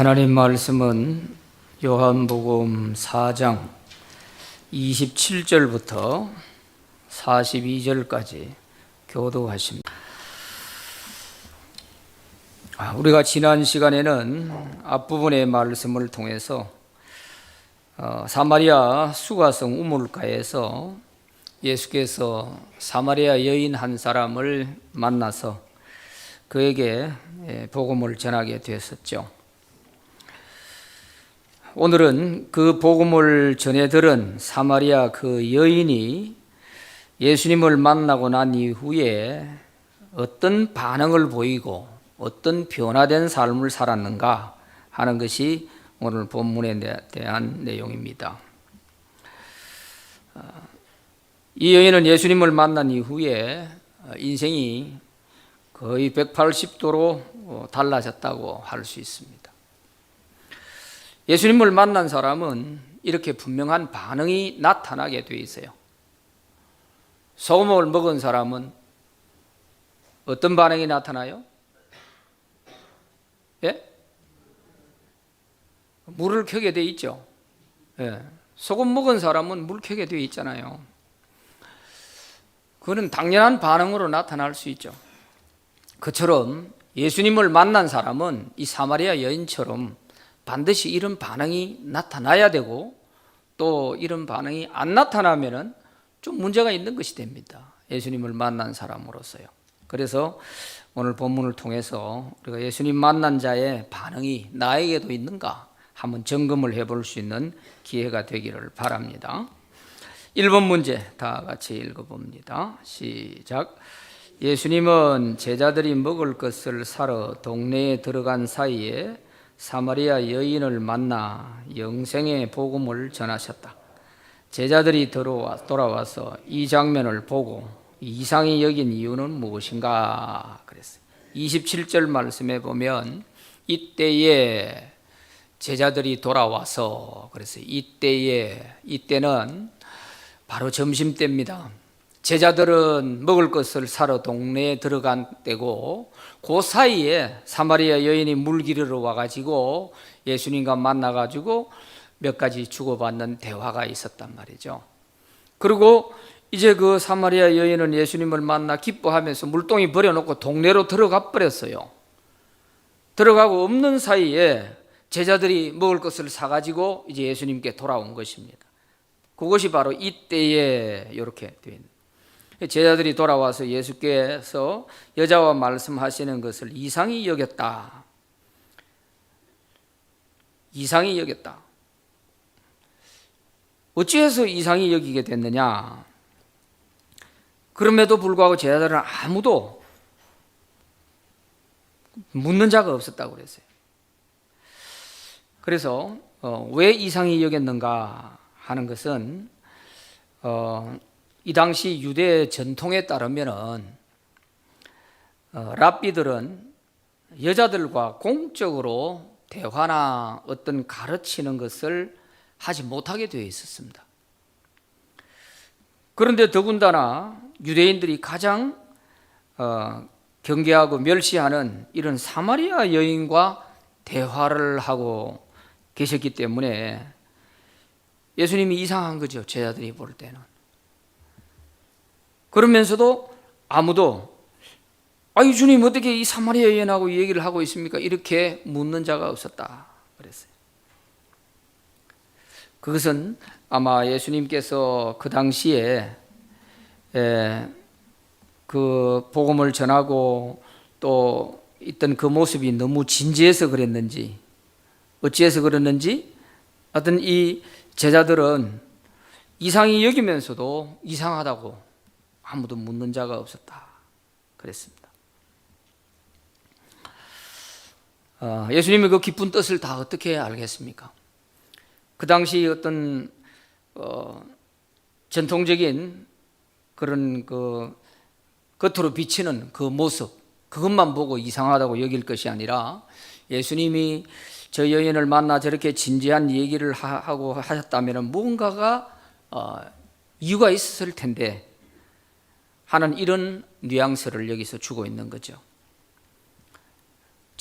하나님 말씀은 요한복음 4장 27절부터 42절까지 교도하십니다. 우리가 지난 시간에는 앞부분의 말씀을 통해서 사마리아 수가성 우물가에서 예수께서 사마리아 여인 한 사람을 만나서 그에게 복음을 전하게 되었었죠. 오늘은 그 복음을 전해 들은 사마리아 그 여인이 예수님을 만나고 난 이후에 어떤 반응을 보이고 어떤 변화된 삶을 살았는가 하는 것이 오늘 본문에 대한 내용입니다. 이 여인은 예수님을 만난 이후에 인생이 거의 180도로 달라졌다고 할 수 있습니다. 예수님을 만난 사람은 이렇게 분명한 반응이 나타나게 돼 있어요. 소금을 먹은 사람은 어떤 반응이 나타나요? 예? 물을 켜게 돼 있죠. 예. 소금 먹은 사람은 물 켜게 돼 있잖아요. 그거는 당연한 반응으로 나타날 수 있죠. 그처럼 예수님을 만난 사람은 이 사마리아 여인처럼 반드시 이런 반응이 나타나야 되고, 또 이런 반응이 안 나타나면은 좀 문제가 있는 것이 됩니다. 예수님을 만난 사람으로서요. 그래서 오늘 본문을 통해서 우리가 예수님 만난 자의 반응이 나에게도 있는가 한번 점검을 해볼 수 있는 기회가 되기를 바랍니다. 1번 문제 다 같이 읽어봅니다. 시작. 예수님은 제자들이 먹을 것을 사러 동네에 들어간 사이에 사마리아 여인을 만나 영생의 복음을 전하셨다. 제자들이 돌아와서 이 장면을 보고 이상히 여긴 이유는 무엇인가 그랬어요. 27절 말씀에 보면 이때에 제자들이 돌아와서 그랬어요. 이때는 바로 점심때입니다. 제자들은 먹을 것을 사러 동네에 들어간 때고, 그 사이에 사마리아 여인이 물 기르러 와가지고 예수님과 만나가지고 몇 가지 주고받는 대화가 있었단 말이죠. 그리고 이제 그 사마리아 여인은 예수님을 만나 기뻐하면서 물동이 버려놓고 동네로 들어가 버렸어요. 들어가고 없는 사이에 제자들이 먹을 것을 사가지고 이제 예수님께 돌아온 것입니다. 그것이 바로 이때에 이렇게 되어 있는. 제자들이 돌아와서 예수께서 여자와 말씀하시는 것을 이상히 여겼다. 이상히 여겼다. 어찌해서 이상히 여기게 됐느냐? 그럼에도 불구하고 제자들은 아무도 묻는 자가 없었다고 그랬어요. 그래서 왜 이상히 여겼는가 하는 것은 이 당시 유대 전통에 따르면은 랍비들은 여자들과 공적으로 대화나 어떤 가르치는 것을 하지 못하게 되어 있었습니다. 그런데 더군다나 유대인들이 가장 경계하고 멸시하는 이런 사마리아 여인과 대화를 하고 계셨기 때문에 예수님이 이상한 거죠. 제자들이 볼 때는. 그러면서도 아무도 이 주님 어떻게 이 사마리아 여인하고 얘기를 하고 있습니까? 이렇게 묻는 자가 없었다 그랬어요. 그것은 아마 예수님께서 그 당시에 그 복음을 전하고 또 있던 그 모습이 너무 진지해서 그랬는지, 어찌해서 그랬는지 하여튼 이 제자들은 이상히 여기면서도 이상하다고 아무도 묻는 자가 없었다 그랬습니다. 예수님의 그 깊은 뜻을 다 어떻게 알겠습니까? 그 당시 어떤 전통적인 그런 그 겉으로 비치는 그 모습, 그것만 보고 이상하다고 여길 것이 아니라 예수님이 저 여인을 만나 저렇게 진지한 얘기를 하고 하셨다면 무언가가 이유가 있었을 텐데 하는 이런 뉘앙스를 여기서 주고 있는 거죠.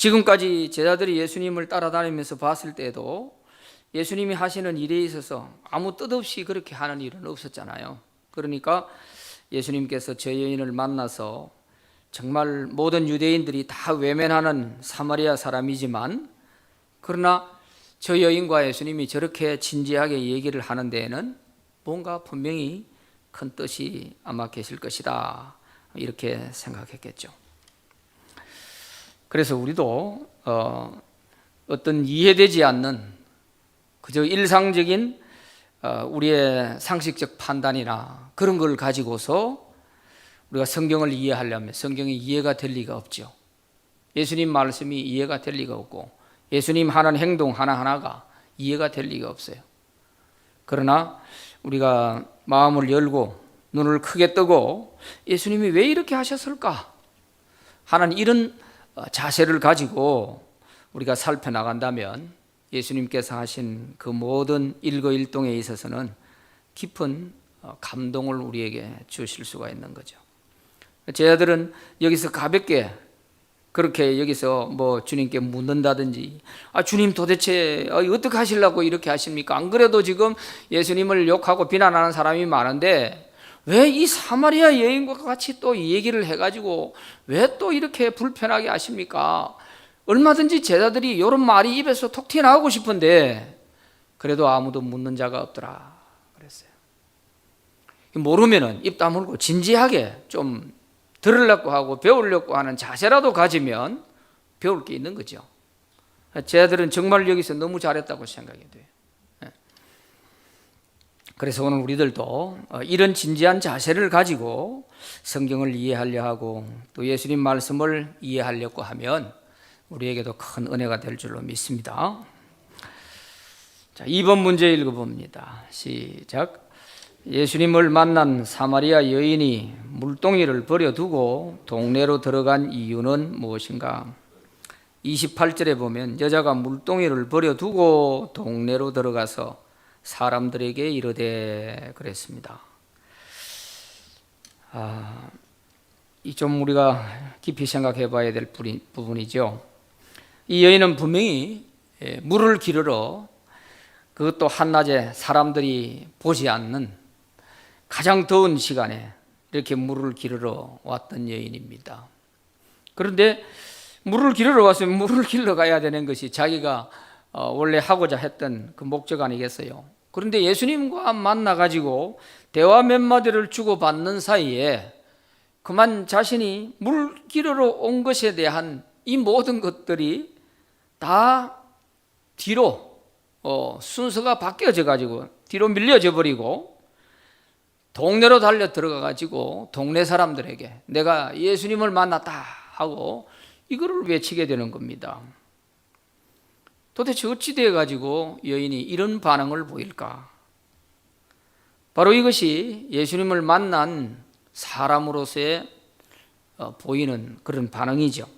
지금까지 제자들이 예수님을 따라다니면서 봤을 때도 예수님이 하시는 일에 있어서 아무 뜻없이 그렇게 하는 일은 없었잖아요. 그러니까 예수님께서 저 여인을 만나서 정말 모든 유대인들이 다 외면하는 사마리아 사람이지만, 그러나 저 여인과 예수님이 저렇게 진지하게 얘기를 하는 데에는 뭔가 분명히 큰 뜻이 아마 계실 것이다, 이렇게 생각했겠죠. 그래서 우리도 어떤 이해되지 않는 그저 일상적인 우리의 상식적 판단이나 그런 걸 가지고서 우리가 성경을 이해하려면 성경이 이해가 될 리가 없죠. 예수님 말씀이 이해가 될 리가 없고 예수님 하는 행동 하나하나가 이해가 될 리가 없어요. 그러나 우리가 마음을 열고 눈을 크게 뜨고 예수님이 왜 이렇게 하셨을까 하는 이런 자세를 가지고 우리가 살펴나간다면 예수님께서 하신 그 모든 일거일동에 있어서는 깊은 감동을 우리에게 주실 수가 있는 거죠. 제자들은 여기서 가볍게 그렇게 여기서 뭐 주님께 묻는다든지, 주님 도대체 어떻게 하시려고 이렇게 하십니까? 안 그래도 지금 예수님을 욕하고 비난하는 사람이 많은데 왜 이 사마리아 여인과 같이 또 이 얘기를 해가지고 왜 또 이렇게 불편하게 하십니까? 얼마든지 제자들이 이런 말이 입에서 톡 튀어나오고 싶은데 그래도 아무도 묻는 자가 없더라 그랬어요. 모르면은 입 다물고 진지하게 좀 들으려고 하고 배우려고 하는 자세라도 가지면 배울 게 있는 거죠. 제자들은 정말 여기서 너무 잘했다고 생각이 돼요. 그래서 오늘 우리들도 이런 진지한 자세를 가지고 성경을 이해하려 하고 또 예수님 말씀을 이해하려고 하면 우리에게도 큰 은혜가 될 줄로 믿습니다. 자, 2번 문제 읽어봅니다. 시작. 예수님을 만난 사마리아 여인이 물동이를 버려두고 동네로 들어간 이유는 무엇인가? 28절에 보면 여자가 물동이를 버려두고 동네로 들어가서 사람들에게 이르되 그랬습니다. 이 좀 우리가 깊이 생각해 봐야 될 부분이죠. 이 여인은 분명히 물을 기르러, 그것도 한낮에 사람들이 보지 않는 가장 더운 시간에 이렇게 물을 기르러 왔던 여인입니다. 그런데 물을 기르러 왔으면 물을 길러 가야 되는 것이 자기가 원래 하고자 했던 그 목적 아니겠어요? 그런데 예수님과 만나가지고 대화 몇 마디를 주고받는 사이에 그만 자신이 물 기르러 온 것에 대한 이 모든 것들이 다 뒤로 순서가 바뀌어져 가지고 뒤로 밀려져 버리고 동네로 달려 들어가 가지고 동네 사람들에게 내가 예수님을 만났다 하고 이거를 외치게 되는 겁니다. 도대체 어찌 되어 가지고 여인이 이런 반응을 보일까? 바로 이것이 예수님을 만난 사람으로서의 보이는 그런 반응이죠.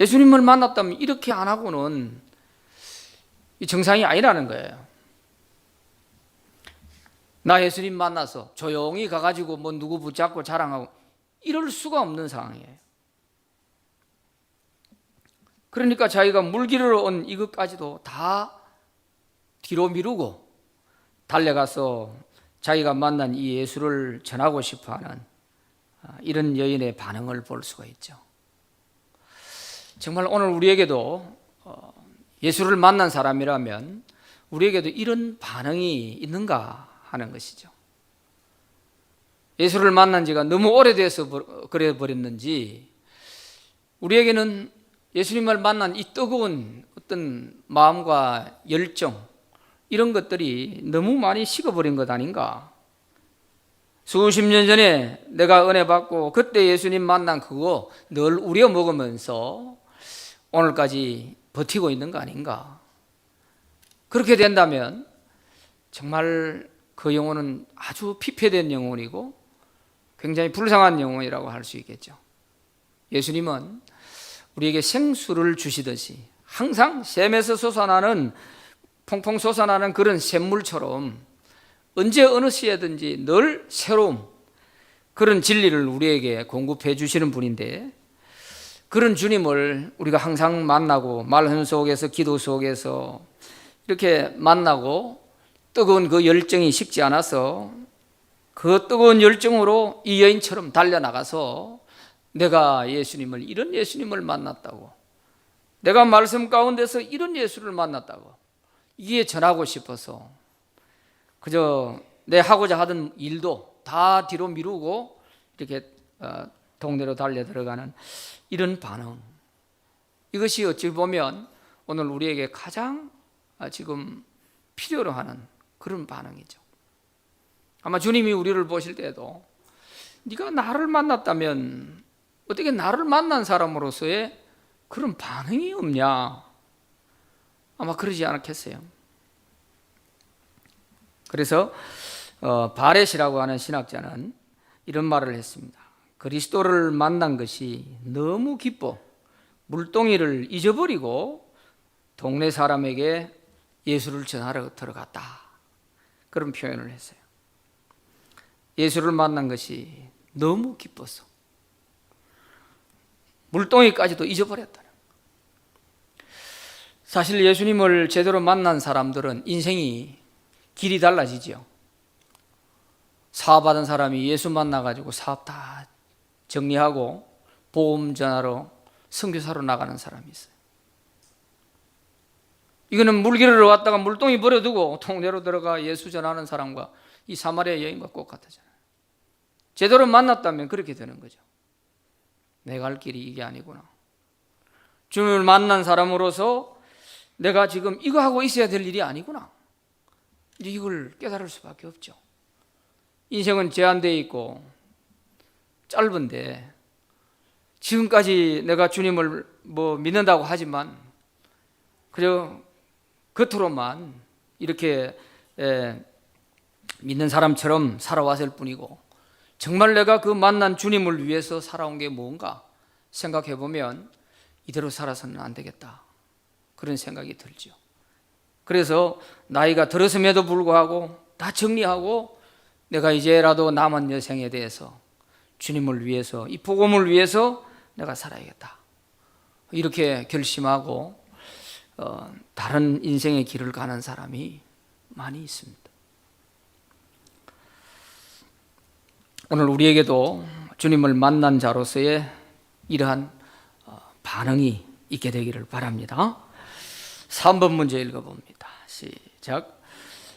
예수님을 만났다면 이렇게 안 하고는 정상이 아니라는 거예요. 나 예수님 만나서 조용히 가가지고 뭐 누구 붙잡고 자랑하고 이럴 수가 없는 상황이에요. 그러니까 자기가 물 기르러 온 이것까지도 다 뒤로 미루고 달려가서 자기가 만난 이 예수를 전하고 싶어하는 이런 여인의 반응을 볼 수가 있죠. 정말 오늘 우리에게도 예수를 만난 사람이라면 우리에게도 이런 반응이 있는가 하는 것이죠. 예수를 만난 지가 너무 오래돼서 그래 버렸는지 우리에게는 예수님을 만난 이 뜨거운 어떤 마음과 열정 이런 것들이 너무 많이 식어버린 것 아닌가? 수십 년 전에 내가 은혜 받고 그때 예수님 만난 그거 늘 우려 먹으면서 오늘까지 버티고 있는 거 아닌가? 그렇게 된다면 정말 그 영혼은 아주 피폐된 영혼이고 굉장히 불쌍한 영혼이라고 할 수 있겠죠. 예수님은 우리에게 생수를 주시듯이 항상 샘에서 솟아나는 퐁퐁 솟아나는 그런 샘물처럼 언제 어느 시에든지 늘 새로운 그런 진리를 우리에게 공급해 주시는 분인데 그런 주님을 우리가 항상 만나고 말씀 속에서 기도 속에서 이렇게 만나고 뜨거운 그 열정이 식지 않아서 그 뜨거운 열정으로 이 여인처럼 달려나가서 내가 예수님을 이런 예수님을 만났다고, 내가 말씀 가운데서 이런 예수를 만났다고 이게 전하고 싶어서 그저 내 하고자 하던 일도 다 뒤로 미루고 이렇게 동네로 달려 들어가는 이런 반응, 이것이 어찌 보면 오늘 우리에게 가장 지금 필요로 하는 그런 반응이죠. 아마 주님이 우리를 보실 때도 네가 나를 만났다면 어떻게 나를 만난 사람으로서의 그런 반응이 없냐, 아마 그러지 않았겠어요. 그래서 바렛이라고 하는 신학자는 이런 말을 했습니다. 그리스도를 만난 것이 너무 기뻐 물동이를 잊어버리고 동네 사람에게 예수를 전하러 들어갔다, 그런 표현을 했어요. 예수를 만난 것이 너무 기뻐서 물동이까지도 잊어버렸다. 사실 예수님을 제대로 만난 사람들은 인생이 길이 달라지죠. 사업하던 사람이 예수 만나가지고 사업 다 정리하고 보험 전화로 선교사로 나가는 사람이 있어요. 이거는 물길을 왔다가 물동이 버려두고 통내로 들어가 예수 전하는 사람과 이 사마리아 여인과 꼭 같았잖아요. 제대로 만났다면 그렇게 되는 거죠. 내가 갈 길이 이게 아니구나. 주님을 만난 사람으로서 내가 지금 이거 하고 있어야 될 일이 아니구나, 이걸 깨달을 수밖에 없죠. 인생은 제한되어 있고 짧은데 지금까지 내가 주님을 믿는다고 하지만 그저 겉으로만 이렇게 믿는 사람처럼 살아왔을 뿐이고, 정말 내가 그 만난 주님을 위해서 살아온 게 뭔가 생각해 보면 이대로 살아서는 안 되겠다, 그런 생각이 들죠. 그래서 나이가 들었음에도 불구하고 다 정리하고 내가 이제라도 남은 여생에 대해서 주님을 위해서, 이 복음을 위해서 내가 살아야겠다, 이렇게 결심하고 다른 인생의 길을 가는 사람이 많이 있습니다. 오늘 우리에게도 주님을 만난 자로서의 이러한 반응이 있게 되기를 바랍니다. 3번 문제 읽어봅니다. 시작.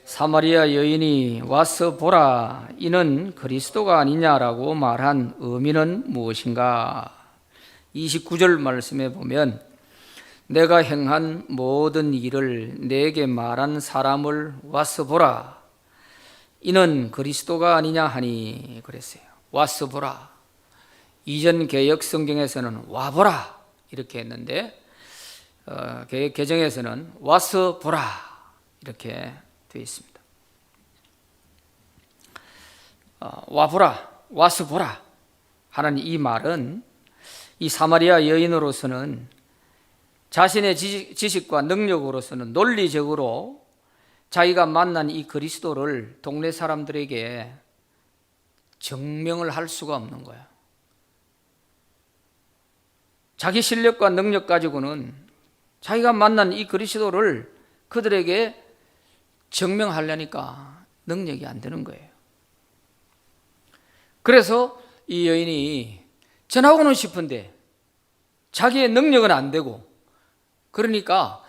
사마리아 여인이 와서 보라, 이는 그리스도가 아니냐라고 말한 의미는 무엇인가? 29절 말씀에 보면 내가 행한 모든 일을 내게 말한 사람을 와서 보라, 이는 그리스도가 아니냐 하니 그랬어요. 와서 보라. 이전 개역 성경에서는 와보라 이렇게 했는데 개역 개정에서는 와서 보라 이렇게 되어 있습니다. 와보라, 와서 보라 하는 이 말은 이 사마리아 여인으로서는 자신의 지식과 능력으로서는 논리적으로 자기가 만난 이 그리스도를 동네 사람들에게 증명을 할 수가 없는 거예요. 자기 실력과 능력 가지고는 자기가 만난 이 그리스도를 그들에게 증명하려니까 능력이 안 되는 거예요. 그래서 이 여인이 전하고는 싶은데 자기의 능력은 안 되고, 그러니까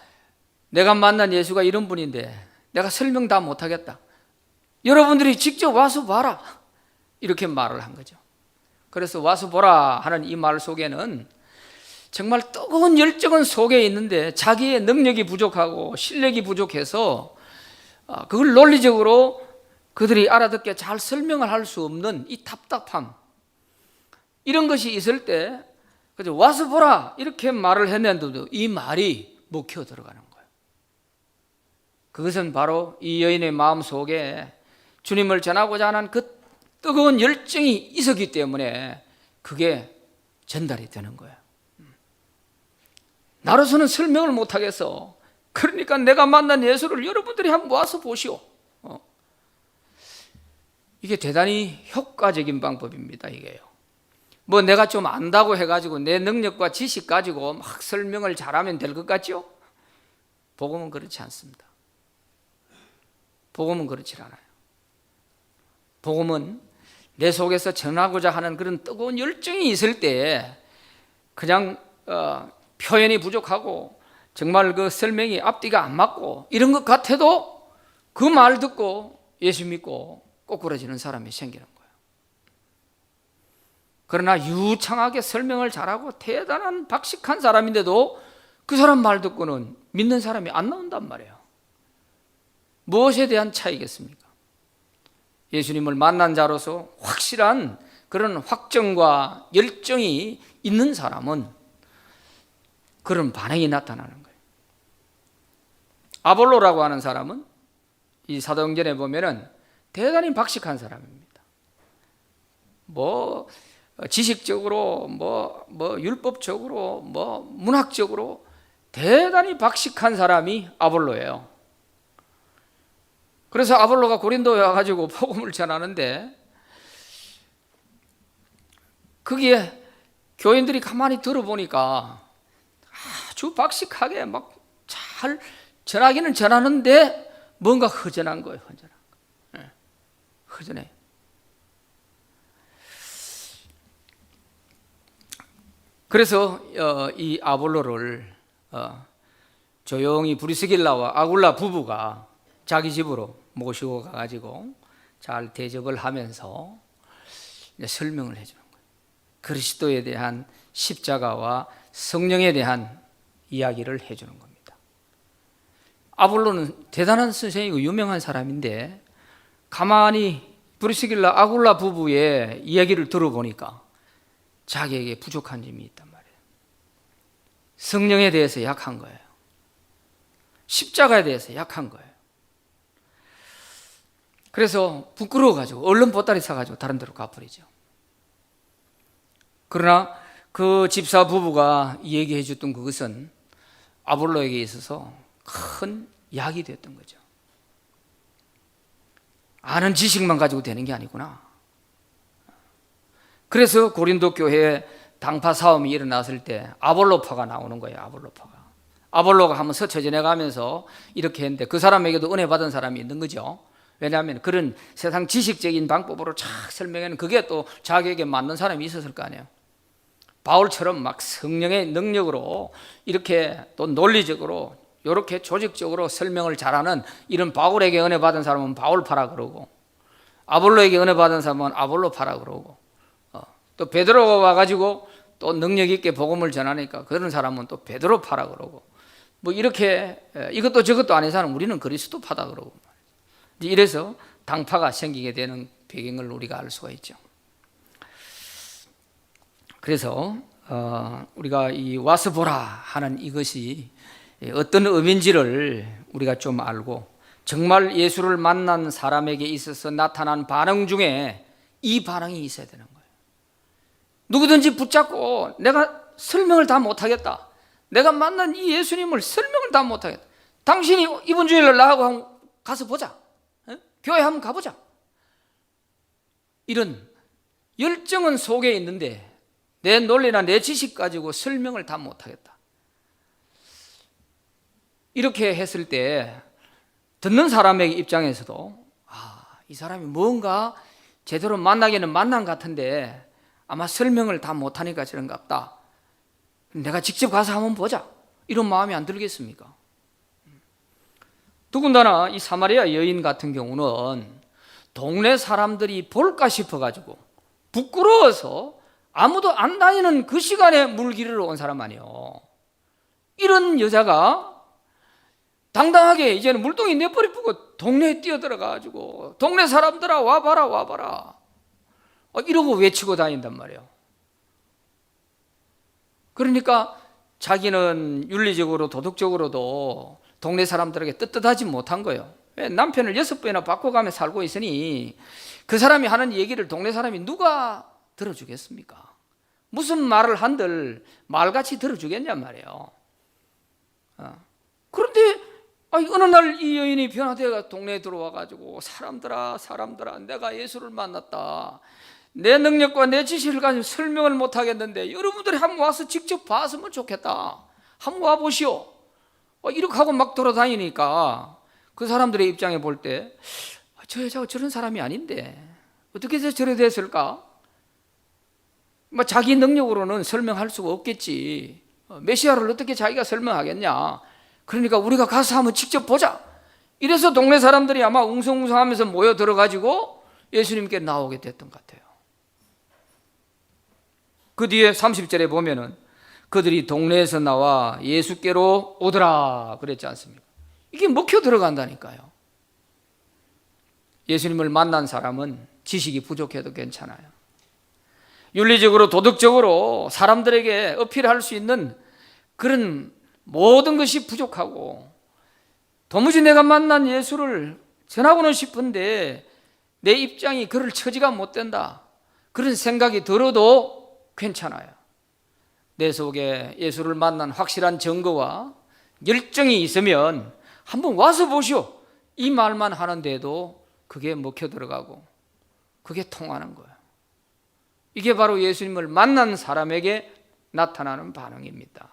내가 만난 예수가 이런 분인데 내가 설명 다 못하겠다, 여러분들이 직접 와서 봐라, 이렇게 말을 한 거죠. 그래서 와서 보라 하는 이 말 속에는 정말 뜨거운 열정은 속에 있는데 자기의 능력이 부족하고 실력이 부족해서 그걸 논리적으로 그들이 알아듣게 잘 설명을 할 수 없는 이 답답함, 이런 것이 있을 때 와서 보라 이렇게 말을 했는데도 이 말이 먹혀 들어가는 거예요. 그것은 바로 이 여인의 마음 속에 주님을 전하고자 하는 그 뜨거운 열정이 있었기 때문에 그게 전달이 되는 거예요. 나로서는 설명을 못하겠어. 그러니까 내가 만난 예수를 여러분들이 한번 와서 보시오. 이게 대단히 효과적인 방법입니다. 이게요. 뭐 내가 좀 안다고 해가지고 내 능력과 지식 가지고 막 설명을 잘하면 될 것 같죠? 복음은 그렇지 않습니다. 복음은 그렇지 않아요. 복음은 내 속에서 전하고자 하는 그런 뜨거운 열정이 있을 때 그냥 표현이 부족하고 정말 그 설명이 앞뒤가 안 맞고 이런 것 같아도 그 말 듣고 예수 믿고 꼬꾸라지는 사람이 생기는 거예요. 그러나 유창하게 설명을 잘하고 대단한 박식한 사람인데도 그 사람 말 듣고는 믿는 사람이 안 나온단 말이에요. 무엇에 대한 차이겠습니까? 예수님을 만난 자로서 확실한 그런 확정과 열정이 있는 사람은 그런 반응이 나타나는 거예요. 아볼로라고 하는 사람은 이 사도행전에 보면은 대단히 박식한 사람입니다. 뭐 지식적으로 뭐 율법적으로 뭐 문학적으로 대단히 박식한 사람이 아볼로예요. 그래서 아볼로가 고린도에 와가지고 복음을 전하는데 거기에 교인들이 가만히 들어보니까 아주 박식하게 막 잘 전하기는 전하는데 뭔가 허전한 거예요. 허전해요. 그래서 이 아볼로를 조용히 브리스길라와 아굴라 부부가 자기 집으로 모시고 가가지고 잘 대접을 하면서 설명을 해주는 거예요. 그리스도에 대한 십자가와 성령에 대한 이야기를 해주는 겁니다. 아볼로는 대단한 선생이고 유명한 사람인데 가만히 브리스길라 아굴라 부부의 이야기를 들어보니까 자기에게 부족한 점이 있단 말이에요. 성령에 대해서 약한 거예요. 십자가에 대해서 약한 거예요. 그래서 부끄러워가지고 얼른 보따리 사가지고 다른 데로 가버리죠. 그러나 그 집사 부부가 얘기해 줬던 그것은 아볼로에게 있어서 큰 약이 됐던 거죠. 아는 지식만 가지고 되는 게 아니구나. 그래서 고린도 교회에 당파 싸움이 일어났을 때 아볼로파가 나오는 거예요. 아볼로가 한번 서쳐 지내가면서 이렇게 했는데 그 사람에게도 은혜 받은 사람이 있는 거죠. 왜냐하면 그런 세상 지식적인 방법으로 쫙 설명하는 그게 또 자기에게 맞는 사람이 있었을 거 아니에요. 바울처럼 막 성령의 능력으로 이렇게 또 논리적으로 이렇게 조직적으로 설명을 잘하는 이런 바울에게 은혜 받은 사람은 바울파라 그러고 아볼로에게 은혜 받은 사람은 아볼로파라 그러고 또 베드로가 와가지고 또 능력 있게 복음을 전하니까 그런 사람은 또 베드로파라 그러고 뭐 이렇게 이것도 저것도 아닌 사람 우리는 그리스도파다 그러고 이래서 당파가 생기게 되는 배경을 우리가 알 수가 있죠. 그래서 우리가 이 와서 보라 하는 이것이 어떤 의미인지를 우리가 좀 알고 정말 예수를 만난 사람에게 있어서 나타난 반응 중에 이 반응이 있어야 되는 거예요. 누구든지 붙잡고 내가 설명을 다 못하겠다. 내가 만난 이 예수님을 설명을 다 못하겠다. 당신이 이번 주일날 나하고 가서 보자. 교회 한번 가보자. 이런 열정은 속에 있는데 내 논리나 내 지식 가지고 설명을 다 못하겠다. 이렇게 했을 때 듣는 사람의 입장에서도 이 사람이 뭔가 제대로 만나기는 만난 것 같은데 아마 설명을 다 못하니까 저런갑다. 내가 직접 가서 한번 보자. 이런 마음이 안 들겠습니까? 더군다나 이 사마리아 여인 같은 경우는 동네 사람들이 볼까 싶어가지고 부끄러워서 아무도 안 다니는 그 시간에 물 기르러 온 사람 아니에요. 이런 여자가 당당하게 이제는 물동이 내버려 두고 동네에 뛰어들어가지고 동네 사람들아 와봐라 와봐라 이러고 외치고 다닌단 말이에요. 그러니까 자기는 윤리적으로 도덕적으로도 동네 사람들에게 떳떳하지 못한 거예요. 왜? 남편을 6번이나 바꿔가며 살고 있으니 그 사람이 하는 얘기를 동네 사람이 누가 들어주겠습니까? 무슨 말을 한들 말같이 들어주겠냔 말이에요. 그런데 어느 날 이 여인이 변화되어 동네에 들어와가지고 사람들아 내가 예수를 만났다. 내 능력과 내 지식을 가지고 설명을 못 하겠는데 여러분들이 한번 와서 직접 봤으면 좋겠다. 한번 와보시오. 이렇게 하고 막 돌아다니니까 그 사람들의 입장에 볼 때 저 여자가 저런 사람이 아닌데 어떻게 해서 저래 됐을까? 자기 능력으로는 설명할 수가 없겠지. 메시아를 어떻게 자기가 설명하겠냐? 그러니까 우리가 가서 한번 직접 보자. 이래서 동네 사람들이 아마 웅성웅성하면서 모여 들어가지고 예수님께 나오게 됐던 것 같아요. 그 뒤에 30절에 보면은 그들이 동네에서 나와 예수께로 오더라 그랬지 않습니까? 이게 먹혀 들어간다니까요. 예수님을 만난 사람은 지식이 부족해도 괜찮아요. 윤리적으로 도덕적으로 사람들에게 어필할 수 있는 그런 모든 것이 부족하고 도무지 내가 만난 예수를 전하고는 싶은데 내 입장이 그럴 처지가 못 된다. 그런 생각이 들어도 괜찮아요. 내 속에 예수를 만난 확실한 증거와 열정이 있으면 한번 와서 보시오. 이 말만 하는데도 그게 먹혀 들어가고 그게 통하는 거예요. 이게 바로 예수님을 만난 사람에게 나타나는 반응입니다.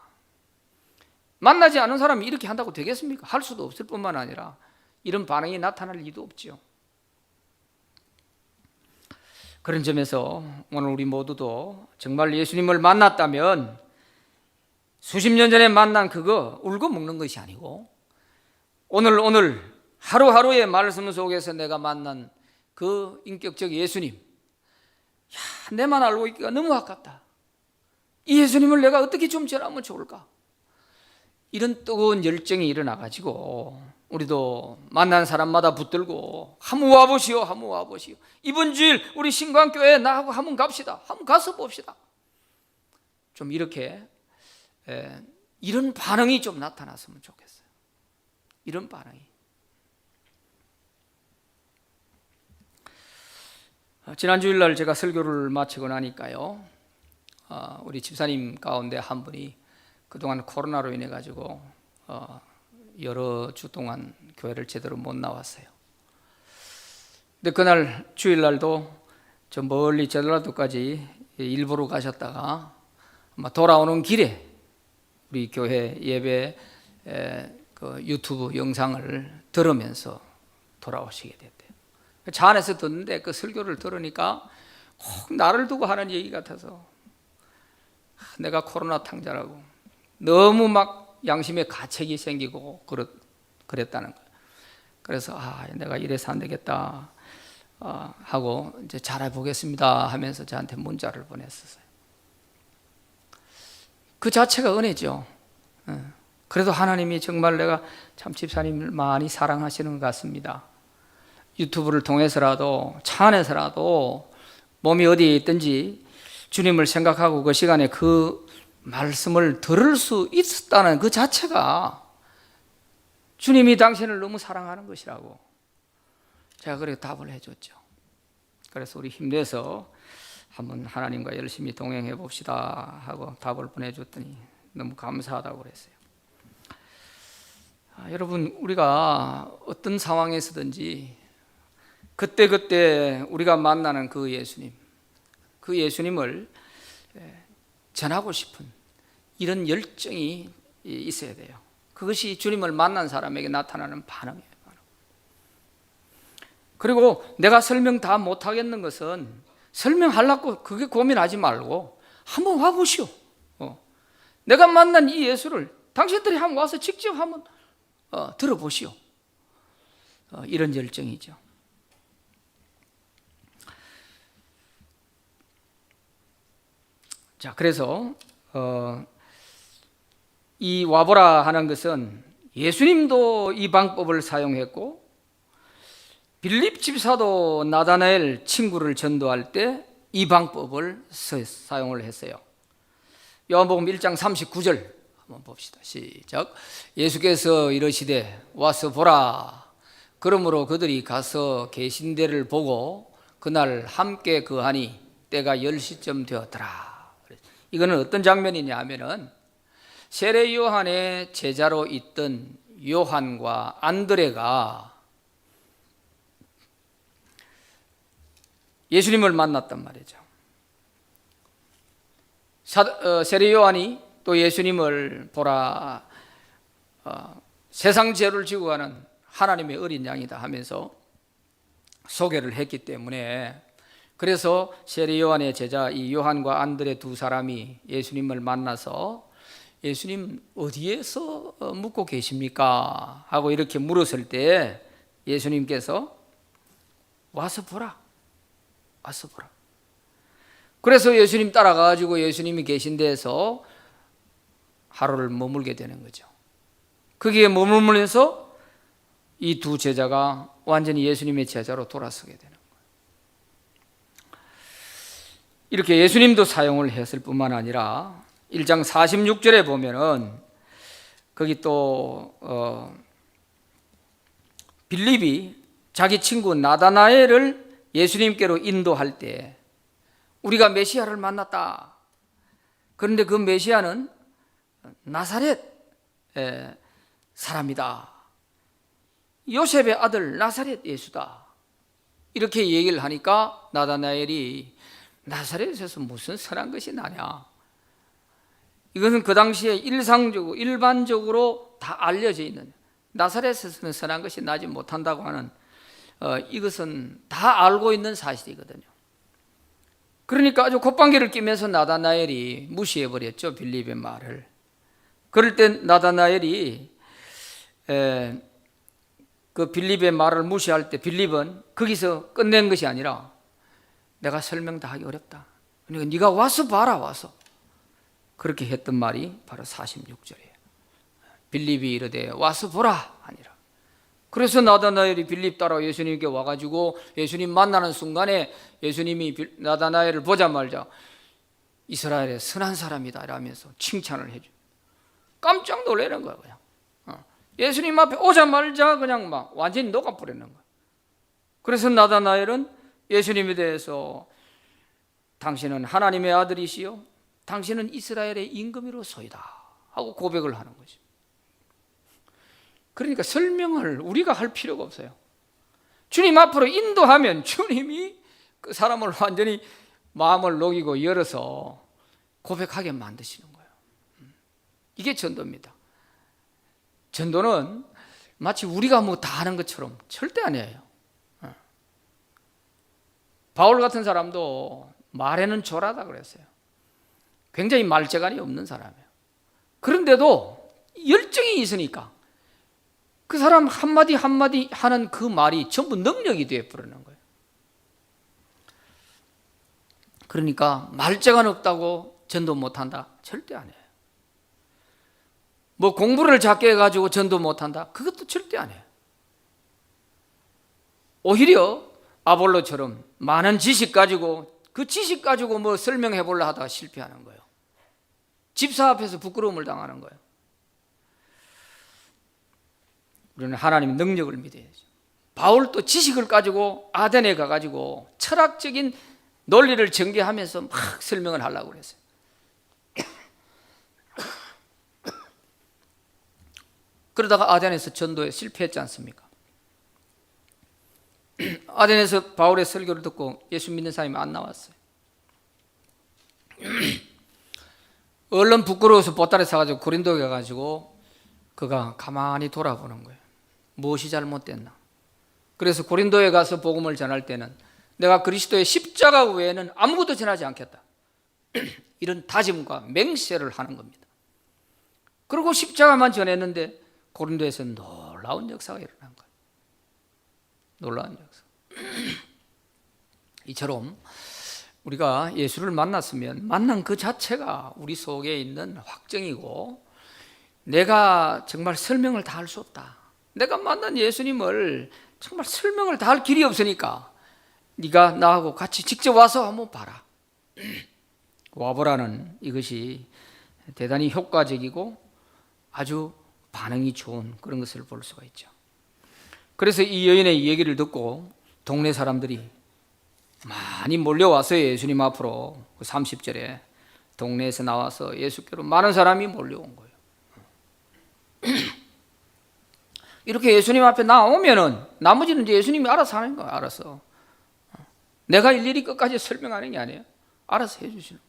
만나지 않은 사람이 이렇게 한다고 되겠습니까? 할 수도 없을 뿐만 아니라 이런 반응이 나타날 리도 없죠. 그런 점에서 오늘 우리 모두도 정말 예수님을 만났다면 수십 년 전에 만난 그거 울고 먹는 것이 아니고 오늘 하루하루의 말씀 속에서 내가 만난 그 인격적 예수님, 내만 알고 있기가 너무 아깝다. 이 예수님을 내가 어떻게 좀 전하면 좋을까? 이런 뜨거운 열정이 일어나가지고 우리도 만난 사람마다 붙들고 한번 와보시오. 이번 주일 우리 신광교회 나하고 한번 갑시다. 한번 가서 봅시다. 좀 이렇게 이런 반응이 좀 나타났으면 좋겠어요. 이런 반응이. 지난 주일날 제가 설교를 마치고 나니까요, 우리 집사님 가운데 한 분이 그동안 코로나로 인해 가지고 여러 주 동안 교회를 제대로 못 나왔어요. 근데 그날 주일날도 저 멀리 전라도까지 일부러 가셨다가 아마 돌아오는 길에 우리 교회 예배 그 유튜브 영상을 들으면서 돌아오시게 됐대요. 차 안에서 듣는데 그 설교를 들으니까 꼭 나를 두고 하는 얘기 같아서 내가 코로나 탕자라고 너무 막 양심에 가책이 생기고 그랬다는 거예요. 그래서 내가 이래서 안 되겠다 하고 이제 잘해보겠습니다 하면서 저한테 문자를 보냈었어요. 그 자체가 은혜죠. 그래도 하나님이 정말 내가 참 집사님을 많이 사랑하시는 것 같습니다. 유튜브를 통해서라도 차 안에서라도 몸이 어디에 있든지 주님을 생각하고 그 시간에 그 말씀을 들을 수 있었다는 그 자체가 주님이 당신을 너무 사랑하는 것이라고 제가 그렇게 답을 해줬죠. 그래서 우리 힘내서 한번 하나님과 열심히 동행해 봅시다 하고 답을 보내줬더니 너무 감사하다고 그랬어요. 여러분, 우리가 어떤 상황에서든지 그때 우리가 만나는 그 예수님을 전하고 싶은 이런 열정이 있어야 돼요. 그것이 주님을 만난 사람에게 나타나는 반응이에요. 그리고 내가 설명 다 못하겠는 것은 설명하려고 그게 고민하지 말고 한번 와보시오. 내가 만난 이 예수를 당신들이 한번 와서 직접 한번 들어보시오. 이런 열정이죠. 자, 그래서 이 와보라 하는 것은 예수님도 이 방법을 사용했고 빌립 집사도 나다나엘 친구를 전도할 때 이 방법을 사용을 했어요. 요한복음 1장 39절 한번 봅시다. 시작. 예수께서 이르시되 와서 보라. 그러므로 그들이 가서 계신 데를 보고 그날 함께 거하니 때가 10시쯤 되었더라. 이거는 어떤 장면이냐 하면은 세례 요한의 제자로 있던 요한과 안드레가 예수님을 만났단 말이죠. 세례 요한이 또 예수님을 보라, 세상 죄를 지고 가는 하나님의 어린 양이다 하면서 소개를 했기 때문에, 그래서 세례 요한의 제자 이 요한과 안드레 두 사람이 예수님을 만나서 예수님 어디에서 묵고 계십니까? 하고 이렇게 물었을 때 예수님께서 와서 보라, 와서 보라. 그래서 예수님 따라가가지고 예수님이 계신 데에서 하루를 머물게 되는 거죠. 거기에 머물면서 이 두 제자가 완전히 예수님의 제자로 돌아서게 되는 거예요. 이렇게 예수님도 사용을 했을 뿐만 아니라 1장 46절에 보면은 거기 또 빌립이 자기 친구 나다나엘을 예수님께로 인도할 때 우리가 메시아를 만났다. 그런데 그 메시아는 나사렛 사람이다. 요셉의 아들 나사렛 예수다. 이렇게 얘기를 하니까 나다나엘이 나사렛에서 무슨 선한 것이 나냐. 이것은 그 당시에 일반적으로 다 알려져 있는, 나사렛에서는 선한 것이 나지 못한다고 하는 이것은 다 알고 있는 사실이거든요. 그러니까 아주 콧방귀를 뀌면서 나다나엘이 무시해버렸죠, 빌립의 말을. 그럴 때 나다나엘이 그 빌립의 말을 무시할 때 빌립은 거기서 끝낸 것이 아니라 내가 설명 다 하기 어렵다. 그러니까 네가 와서 봐라, 와서. 그렇게 했던 말이 바로 46절이에요. 빌립이 이르되 와서 보라 하니라. 그래서 나다나엘이 빌립 따라 예수님께 와가지고 예수님 만나는 순간에 예수님이 나다나엘을 보자마자 이스라엘의 선한 사람이다 라면서 칭찬을 해줘. 깜짝 놀라는 거야, 그냥. 예수님 앞에 오자마자 그냥 막 완전히 녹아버리는 거야. 그래서 나다나엘은 예수님에 대해서 당신은 하나님의 아들이시요 당신은 이스라엘의 임금이로소이다 하고 고백을 하는 거죠. 그러니까 설명을 우리가 할 필요가 없어요. 주님 앞으로 인도하면 주님이 그 사람을 완전히 마음을 녹이고 열어서 고백하게 만드시는 거예요. 이게 전도입니다. 전도는 마치 우리가 뭐 다 하는 것처럼 절대 아니에요. 바울 같은 사람도 말에는 졸하다 그랬어요. 굉장히 말재간이 없는 사람이에요. 그런데도 열정이 있으니까 그 사람 한마디 한마디 하는 그 말이 전부 능력이 되어버리는 거예요. 그러니까 말재간 없다고 전도 못한다? 절대 아니에요. 뭐 공부를 작게 해가지고 전도 못한다? 그것도 절대 아니에요. 오히려 아볼로처럼 많은 지식 가지고 그 지식 가지고 뭐 설명해 보려 하다가 실패하는 거예요. 집사 앞에서 부끄러움을 당하는 거예요. 우리는 하나님의 능력을 믿어야죠. 바울도 지식을 가지고 아덴에 가가지고 철학적인 논리를 전개하면서 막 설명을 하려고 그랬어요. 그러다가 아덴에서 전도에 실패했지 않습니까? 아덴에서 바울의 설교를 듣고 예수 믿는 사람이 안 나왔어요. 얼른 부끄러워서 보따리 사가지고 고린도에 가가지고 그가 가만히 돌아보는 거예요. 무엇이 잘못됐나? 그래서 고린도에 가서 복음을 전할 때는 내가 그리스도의 십자가 외에는 아무것도 전하지 않겠다. 이런 다짐과 맹세를 하는 겁니다. 그리고 십자가만 전했는데 고린도에서 놀라운 역사가 일어난 거예요. 놀라운 역사. 이처럼 우리가 예수를 만났으면 만난 그 자체가 우리 속에 있는 확정이고, 내가 정말 설명을 다 할 수 없다. 내가 만난 예수님을 정말 설명을 다 할 길이 없으니까 네가 나하고 같이 직접 와서 한번 봐라. 와보라는 이것이 대단히 효과적이고 아주 반응이 좋은 그런 것을 볼 수가 있죠. 그래서 이 여인의 얘기를 듣고 동네 사람들이 많이 몰려와서 예수님 앞으로 30절에 동네에서 나와서 예수께로 많은 사람이 몰려온 거예요. 이렇게 예수님 앞에 나오면은 나머지는 이제 예수님이 알아서 하는 거예요. 알아서. 내가 일일이 끝까지 설명하는 게 아니에요. 알아서 해주시는.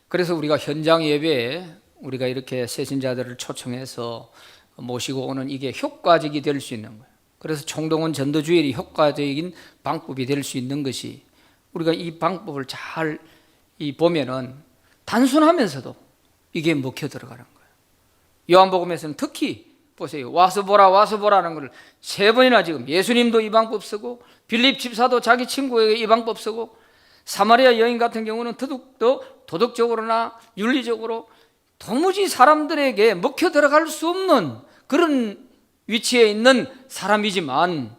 그래서 우리가 현장 예배에 우리가 이렇게 세신자들을 초청해서 모시고 오는 이게 효과적이 될 수 있는 거예요. 그래서 총동원 전도주일이 효과적인 방법이 될 수 있는 것이, 우리가 이 방법을 잘 보면은 단순하면서도 이게 먹혀 들어가는 거예요. 요한복음에서는 특히 보세요. 와서 보라, 와서 보라는 걸 3번이나 지금, 예수님도 이 방법 쓰고 빌립 집사도 자기 친구에게 이 방법 쓰고, 사마리아 여인 같은 경우는 도덕적으로나 윤리적으로 도무지 사람들에게 먹혀 들어갈 수 없는 그런 위치에 있는 사람이지만,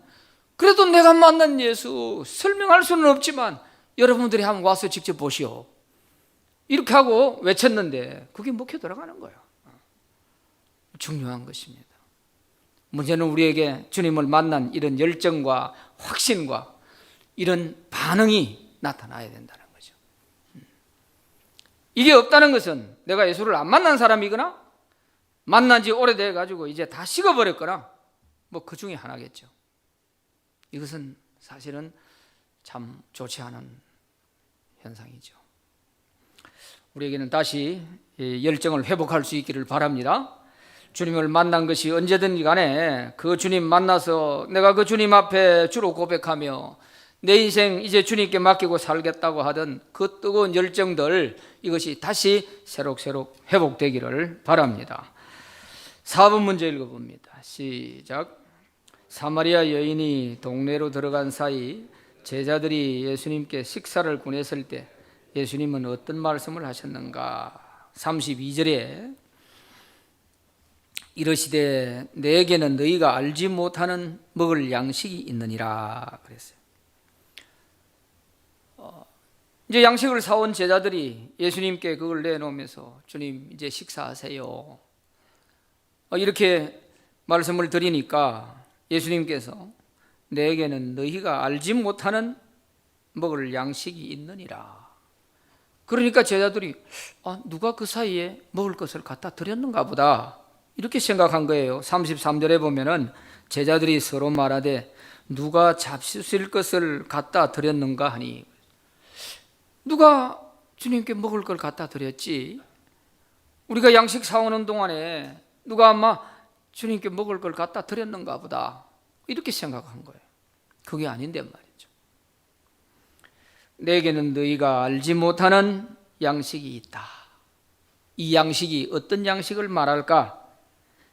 그래도 내가 만난 예수 설명할 수는 없지만 여러분들이 한번 와서 직접 보시오, 이렇게 하고 외쳤는데 그게 먹혀 들어가는 거예요. 중요한 것입니다. 문제는 우리에게 주님을 만난 이런 열정과 확신과 이런 반응이 나타나야 된다는 거죠. 이게 없다는 것은 내가 예수를 안 만난 사람이거나 만난 지 오래돼 가지고 이제 다 식어버렸거나 뭐 그 중에 하나겠죠. 이것은 사실은 참 좋지 않은 현상이죠. 우리에게는 다시 열정을 회복할 수 있기를 바랍니다. 주님을 만난 것이 언제든지 간에 그 주님 만나서 내가 그 주님 앞에 주로 고백하며 내 인생 이제 주님께 맡기고 살겠다고 하던 그 뜨거운 열정들, 이것이 다시 새록새록 회복되기를 바랍니다. 4번 문제 읽어봅니다. 시작. 사마리아 여인이 동네로 들어간 사이 제자들이 예수님께 식사를 권했을 때 예수님은 어떤 말씀을 하셨는가? 32절에 이르시되 내게는 너희가 알지 못하는 먹을 양식이 있느니라 그랬어요. 이제 양식을 사온 제자들이 예수님께 그걸 내놓으면서 주님 이제 식사하세요, 이렇게 말씀을 드리니까 예수님께서 내게는 너희가 알지 못하는 먹을 양식이 있느니라. 그러니까 제자들이 누가 그 사이에 먹을 것을 갖다 드렸는가 보다, 이렇게 생각한 거예요. 33절에 보면은 제자들이 서로 말하되 누가 잡수실 것을 갖다 드렸는가 하니, 누가 주님께 먹을 걸 갖다 드렸지? 우리가 양식 사오는 동안에 누가 아마 주님께 먹을 걸 갖다 드렸는가 보다, 이렇게 생각한 거예요. 그게 아닌데 말이죠. 내게는 너희가 알지 못하는 양식이 있다. 이 양식이 어떤 양식을 말할까?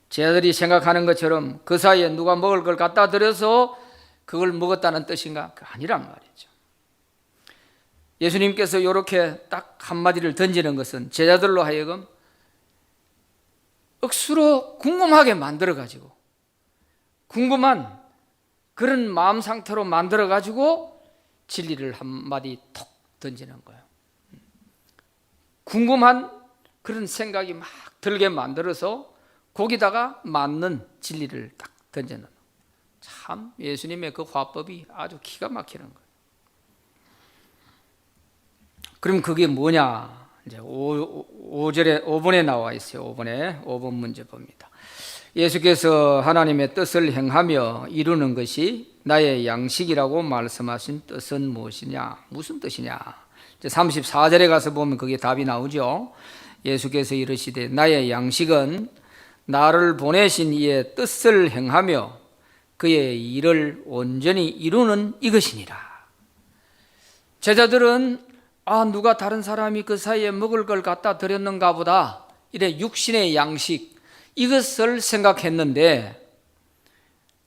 제자들이 생각하는 것처럼 그 사이에 누가 먹을 걸 갖다 드려서 그걸 먹었다는 뜻인가? 그 아니란 말이죠. 예수님께서 이렇게 딱 한마디를 던지는 것은 제자들로 하여금 억수로 궁금하게 만들어가지고, 궁금한 그런 마음 상태로 만들어가지고 진리를 한마디 톡 던지는 거예요. 궁금한 그런 생각이 막 들게 만들어서 거기다가 맞는 진리를 딱 던져놓는, 참 예수님의 그 화법이 아주 기가 막히는 거예요. 그럼 그게 뭐냐? 이제 5번에 나와 있어요. 5번 문제 봅니다. 예수께서 하나님의 뜻을 행하며 이루는 것이 나의 양식이라고 말씀하신 뜻은 무엇이냐? 무슨 뜻이냐? 이제 34절에 가서 보면 그게 답이 나오죠. 예수께서 이르시되 나의 양식은 나를 보내신 이의 뜻을 행하며 그의 일을 온전히 이루는 이것이니라. 제자들은 누가 다른 사람이 그 사이에 먹을 걸 갖다 드렸는가 보다, 이래 육신의 양식, 이것을 생각했는데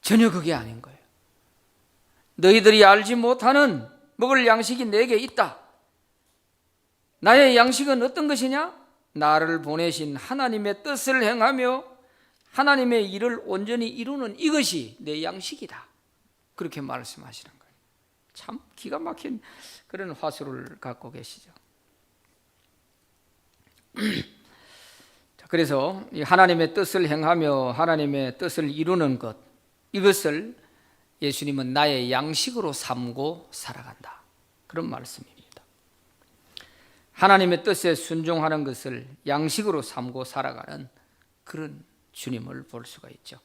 전혀 그게 아닌 거예요. 너희들이 알지 못하는 먹을 양식이 내게 있다. 나의 양식은 어떤 것이냐? 나를 보내신 하나님의 뜻을 행하며 하나님의 일을 온전히 이루는 이것이 내 양식이다. 그렇게 말씀하시는 거예요. 참 기가 막힌 그런 화술을 갖고 계시죠. 그래서 하나님의 뜻을 행하며 하나님의 뜻을 이루는 것, 이것을 예수님은 나의 양식으로 삼고 살아간다, 그런 말씀입니다. 하나님의 뜻에 순종하는 것을 양식으로 삼고 살아가는 그런 주님을 볼 수가 있죠.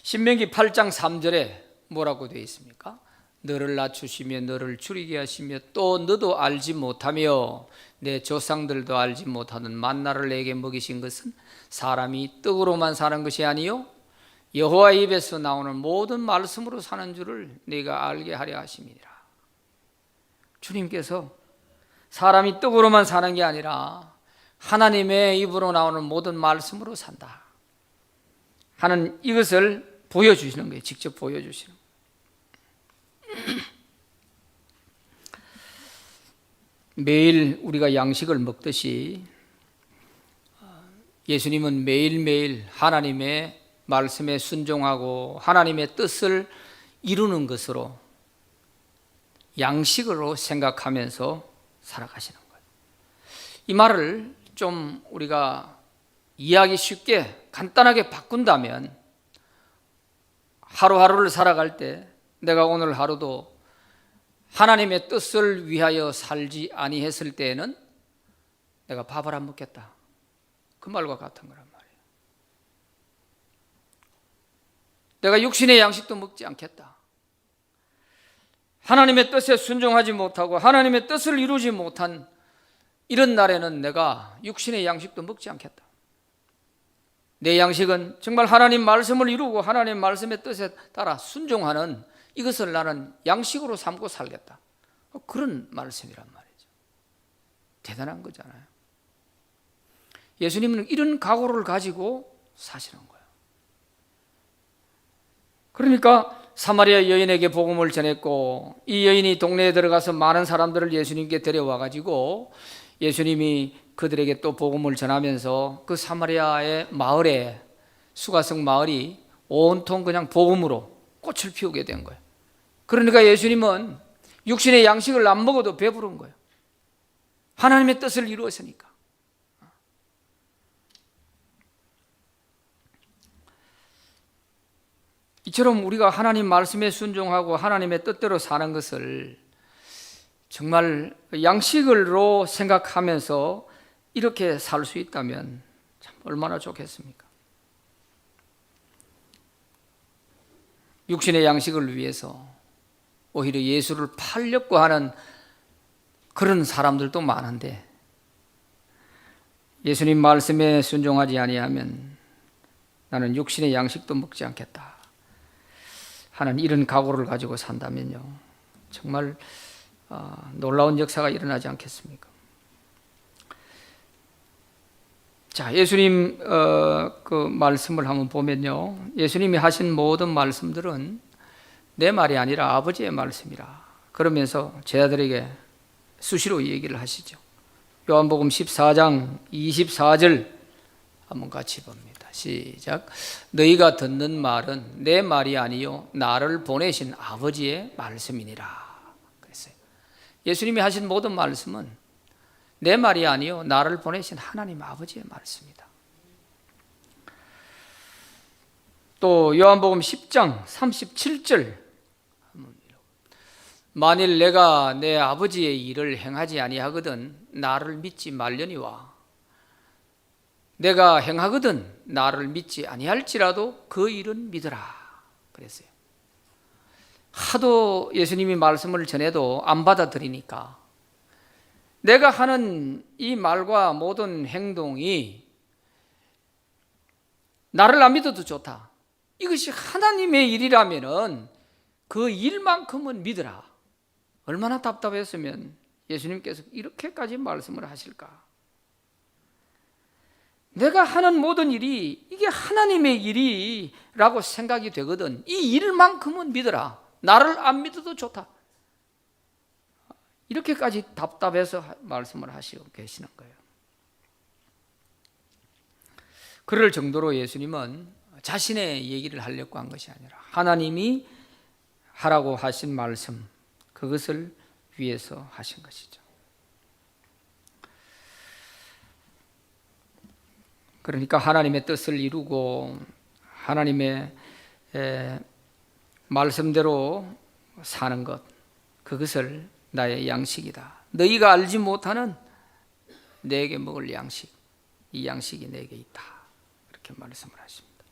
신명기 8장 3절에 뭐라고 되어 있습니까? 너를 낮추시며 너를 줄이게 하시며 또 너도 알지 못하며 내 조상들도 알지 못하는 만나를 내게 먹이신 것은 사람이 떡으로만 사는 것이 아니요 여호와의 입에서 나오는 모든 말씀으로 사는 줄을 네가 알게 하려 하심이니라. 주님께서 사람이 떡으로만 사는 게 아니라 하나님의 입으로 나오는 모든 말씀으로 산다 하는 이것을 보여주시는 거예요. 직접 보여주시는 거예요. 매일 우리가 양식을 먹듯이 예수님은 매일매일 하나님의 말씀에 순종하고 하나님의 뜻을 이루는 것으로 양식으로 생각하면서 살아가시는 거예요. 이 말을 좀 우리가 이해하기 쉽게 간단하게 바꾼다면 하루하루를 살아갈 때 내가 오늘 하루도 하나님의 뜻을 위하여 살지 아니했을 때에는 내가 밥을 안 먹겠다, 그 말과 같은 거란 말이에요. 내가 육신의 양식도 먹지 않겠다. 하나님의 뜻에 순종하지 못하고 하나님의 뜻을 이루지 못한 이런 날에는 내가 육신의 양식도 먹지 않겠다. 내 양식은 정말 하나님 말씀을 이루고 하나님 말씀의 뜻에 따라 순종하는 이것을 나는 양식으로 삼고 살겠다, 그런 말씀이란 말이죠. 대단한 거잖아요. 예수님은 이런 각오를 가지고 사시는 거예요. 그러니까 사마리아 여인에게 복음을 전했고 이 여인이 동네에 들어가서 많은 사람들을 예수님께 데려와 가지고 예수님이 그들에게 또 복음을 전하면서 그 사마리아의 마을에, 수가성 마을이 온통 그냥 복음으로 꽃을 피우게 된 거예요. 그러니까 예수님은 육신의 양식을 안 먹어도 배부른 거예요. 하나님의 뜻을 이루었으니까. 이처럼 우리가 하나님 말씀에 순종하고 하나님의 뜻대로 사는 것을 정말 양식으로 생각하면서 이렇게 살 수 있다면 참 얼마나 좋겠습니까? 육신의 양식을 위해서 오히려 예수를 팔려고 하는 그런 사람들도 많은데 예수님 말씀에 순종하지 아니하면 나는 육신의 양식도 먹지 않겠다 하는 이런 각오를 가지고 산다면요, 정말 놀라운 역사가 일어나지 않겠습니까? 자, 예수님 그 말씀을 한번 보면요, 예수님이 하신 모든 말씀들은 내 말이 아니라 아버지의 말씀이라 그러면서 제자들에게 수시로 얘기를 하시죠. 요한복음 14장 24절 한번 같이 봅니다. 시작. 너희가 듣는 말은 내 말이 아니요 나를 보내신 아버지의 말씀이니라 그랬어요. 예수님이 하신 모든 말씀은 내 말이 아니요 나를 보내신 하나님 아버지의 말씀이다. 또 요한복음 10장 37절, 만일 내가 내 아버지의 일을 행하지 아니하거든 나를 믿지 말려니와 내가 행하거든 나를 믿지 아니할지라도 그 일은 믿으라 그랬어요. 하도 예수님이 말씀을 전해도 안 받아들이니까 내가 하는 이 말과 모든 행동이 나를 안 믿어도 좋다, 이것이 하나님의 일이라면은 그 일만큼은 믿으라. 얼마나 답답했으면 예수님께서 이렇게까지 말씀을 하실까? 내가 하는 모든 일이 이게 하나님의 일이라고 생각이 되거든. 이 일만큼은 믿어라. 나를 안 믿어도 좋다. 이렇게까지 답답해서 말씀을 하시고 계시는 거예요. 그럴 정도로 예수님은 자신의 얘기를 하려고 한 것이 아니라 하나님이 하라고 하신 말씀, 그것을 위해서 하신 것이죠. 그러니까 하나님의 뜻을 이루고 하나님의 말씀대로 사는 것, 그것을 나의 양식이다. 너희가 알지 못하는 내게 먹을 양식, 이 양식이 내게 있다. 이렇게 말씀을 하십니다.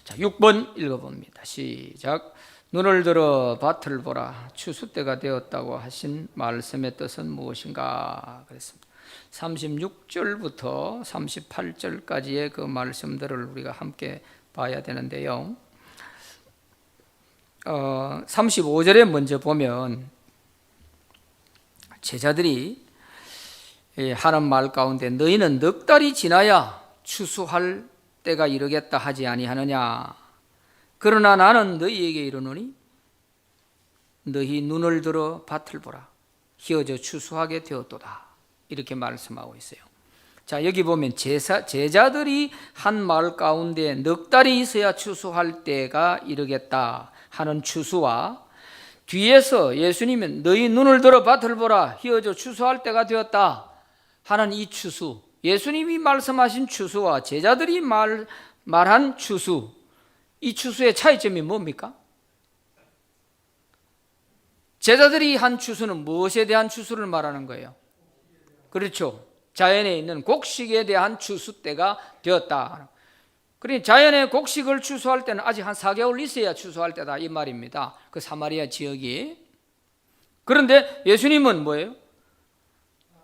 자, 6번 읽어봅니다. 시작. 눈을 들어 밭을 보라. 추수 때가 되었다고 하신 말씀의 뜻은 무엇인가? 그랬습니다. 36절부터 38절까지의 그 말씀들을 우리가 함께 봐야 되는데요. 35절에 먼저 보면 제자들이 하는 말 가운데 너희는 넉 달이 지나야 추수할 때가 이르겠다 하지 아니하느냐. 그러나 나는 너희에게 이르노니 너희 눈을 들어 밭을 보라. 희어져 추수하게 되었도다. 이렇게 말씀하고 있어요. 자, 여기 보면 제자들이 한 말 가운데 넉 달이 있어야 추수할 때가 이르겠다 하는 추수와 뒤에서 예수님은 너희 눈을 들어 밭을 보라. 희어져 추수할 때가 되었다 하는 이 추수, 예수님이 말씀하신 추수와 제자들이 말한 추수, 이 추수의 차이점이 뭡니까? 제자들이 한 추수는 무엇에 대한 추수를 말하는 거예요? 그렇죠. 자연에 있는 곡식에 대한 추수 때가 되었다. 그러니 자연의 곡식을 추수할 때는 아직 한 4개월 있어야 추수할 때다 이 말입니다. 그 사마리아 지역이. 그런데 예수님은 뭐예요?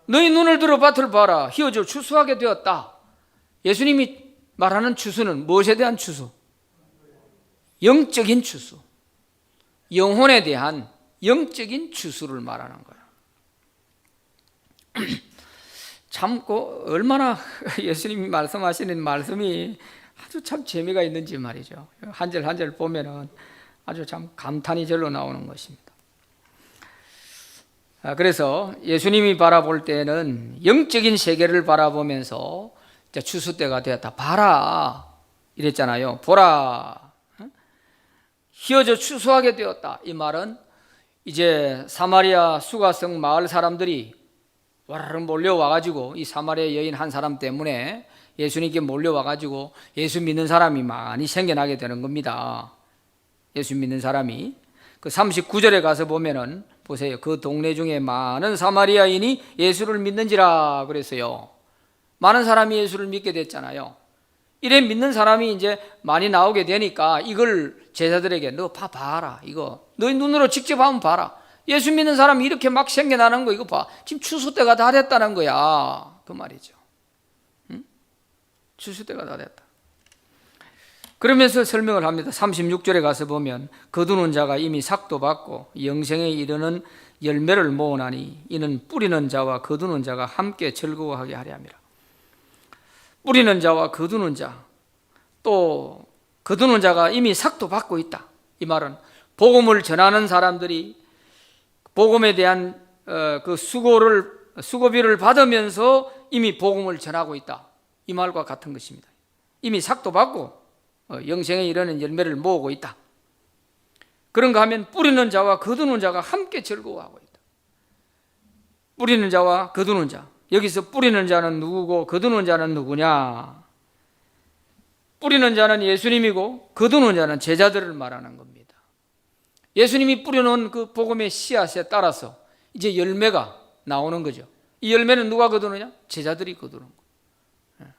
너희 눈을 들어 밭을 봐라. 희어져 추수하게 되었다. 예수님이 말하는 추수는 무엇에 대한 추수? 영적인 추수. 영혼에 대한 영적인 추수를 말하는 거예요. 참 얼마나 예수님이 말씀하시는 말씀이 아주 참 재미가 있는지 말이죠. 한 절 한 절 보면은 아주 참 감탄이 절로 나오는 것입니다. 그래서 예수님이 바라볼 때는 영적인 세계를 바라보면서 추수 때가 되었다. 봐라 이랬잖아요. 보라. 희어져 추수하게 되었다. 이 말은 이제 사마리아 수가성 마을 사람들이 와르르 몰려와가지고 이 사마리아 여인 한 사람 때문에 예수님께 몰려와가지고 예수 믿는 사람이 많이 생겨나게 되는 겁니다. 예수 믿는 사람이. 그 39절에 가서 보면은 보세요. 그 동네 중에 많은 사마리아인이 예수를 믿는지라 그랬어요. 많은 사람이 예수를 믿게 됐잖아요. 이래 믿는 사람이 이제 많이 나오게 되니까 이걸 제자들에게 너 봐라. 이거 너희 눈으로 직접 한번 봐라. 예수 믿는 사람이 이렇게 막 생겨나는 거 이거 봐. 지금 추수 때가 다 됐다는 거야. 그 말이죠. 응? 추수 때가 다 됐다. 그러면서 설명을 합니다. 36절에 가서 보면 거두는 자가 이미 삭도 받고 영생에 이르는 열매를 모으나니 이는 뿌리는 자와 거두는 자가 함께 즐거워하게 하려 함이라. 뿌리는 자와 거두는 자, 또 거두는 자가 이미 삭도 받고 있다. 이 말은 복음을 전하는 사람들이 복음에 대한 그 수고비를 받으면서 이미 복음을 전하고 있다. 이 말과 같은 것입니다. 이미 삭도 받고 영생에 이르는 열매를 모으고 있다. 그런가 하면 뿌리는 자와 거두는 자가 함께 즐거워하고 있다. 뿌리는 자와 거두는 자. 여기서 뿌리는 자는 누구고 거두는 자는 누구냐? 뿌리는 자는 예수님이고 거두는 자는 제자들을 말하는 겁니다. 예수님이 뿌려놓은 그 복음의 씨앗에 따라서 이제 열매가 나오는 거죠. 이 열매는 누가 거두느냐? 제자들이 거두는 거예요.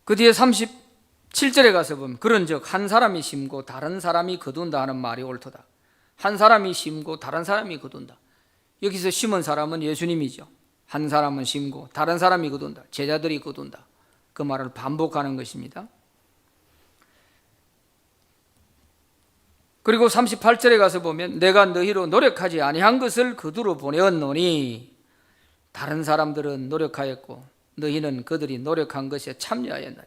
그 뒤에 37절에 가서 보면 그런즉 한 사람이 심고 다른 사람이 거둔다 하는 말이 옳도다. 한 사람이 심고 다른 사람이 거둔다. 여기서 심은 사람은 예수님이죠. 한 사람은 심고 다른 사람이 거둔다. 제자들이 거둔다. 그 말을 반복하는 것입니다. 그리고 38절에 가서 보면 내가 너희로 노력하지 아니한 것을 거두러 보내었노니 다른 사람들은 노력하였고 너희는 그들이 노력한 것에 참여하였느니라.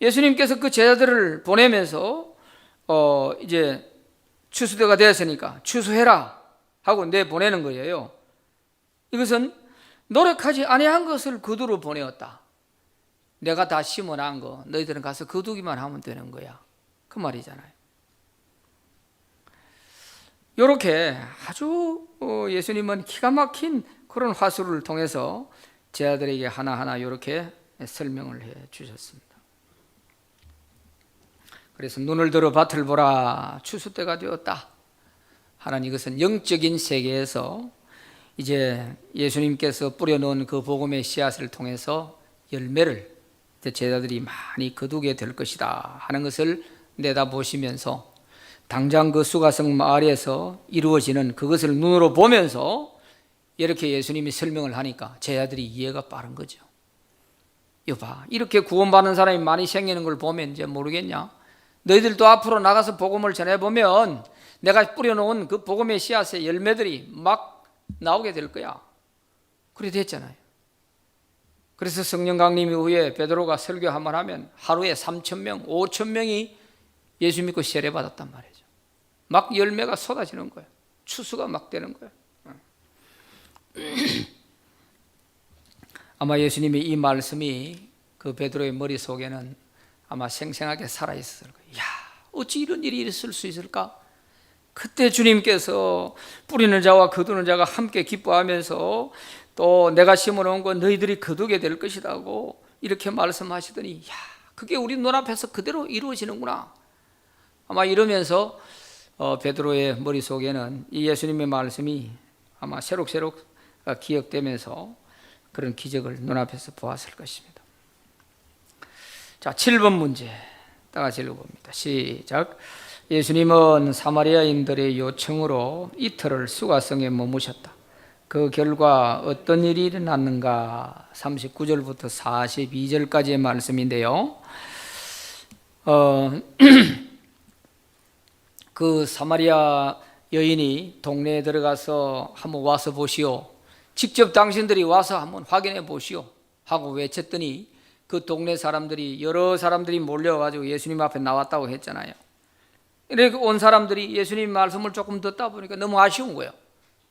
예수님께서 그 제자들을 보내면서 이제 추수때가 되었으니까 추수해라 하고 내보내는 거예요. 이것은 노력하지 아니한 것을 거두러 보내었다. 내가 다 심어놓은 거 너희들은 가서 거두기만 하면 되는 거야. 그 말이잖아요. 이렇게 아주 예수님은 기가 막힌 그런 화술을 통해서 제자들에게 하나하나 이렇게 설명을 해 주셨습니다. 그래서 눈을 들어 밭을 보라. 추수 때가 되었다. 하나님 이것은 영적인 세계에서 이제 예수님께서 뿌려놓은 그 복음의 씨앗을 통해서 열매를 제자들이 많이 거두게 될 것이다 하는 것을 내다보시면서 당장 그 수가성 마을에서 이루어지는 그것을 눈으로 보면서 이렇게 예수님이 설명을 하니까 제자들이 이해가 빠른 거죠. 여봐, 이렇게 구원받는 사람이 많이 생기는 걸 보면 이제 모르겠냐? 너희들도 앞으로 나가서 복음을 전해보면 내가 뿌려놓은 그 복음의 씨앗의 열매들이 막 나오게 될 거야. 그래 됐잖아요. 그래서 성령 강림 이후에 베드로가 설교 한번 하면 하루에 3,000명, 5,000명이 예수 믿고 세례받았단 말이죠. 막 열매가 쏟아지는 거예요. 추수가 막 되는 거예요. 아마 예수님의 이 말씀이 그 베드로의 머릿속에는 아마 생생하게 살아있을 거예요. 야, 어찌 이런 일이 있을 수 있을까? 그때 주님께서 뿌리는 자와 거두는 자가 함께 기뻐하면서 또 내가 심어놓은 건 너희들이 거두게 될 것이라고 이렇게 말씀하시더니 야, 그게 우리 눈앞에서 그대로 이루어지는구나. 아마 이러면서 베드로의 머릿속에는 이 예수님의 말씀이 아마 새록새록 기억되면서 그런 기적을 눈앞에서 보았을 것입니다. 자, 7번 문제 다 같이 읽어봅니다. 시작. 예수님은 사마리아인들의 요청으로 이틀을 수가성에 머무셨다. 그 결과 어떤 일이 일어났는가? 39절부터 42절까지의 말씀인데요. 그 사마리아 여인이 동네에 들어가서 한번 와서 보시오. 직접 당신들이 와서 한번 확인해 보시오 하고 외쳤더니 그 동네 사람들이 여러 사람들이 몰려가지고 예수님 앞에 나왔다고 했잖아요. 이렇게 온 사람들이 예수님 말씀을 조금 듣다 보니까 너무 아쉬운 거예요.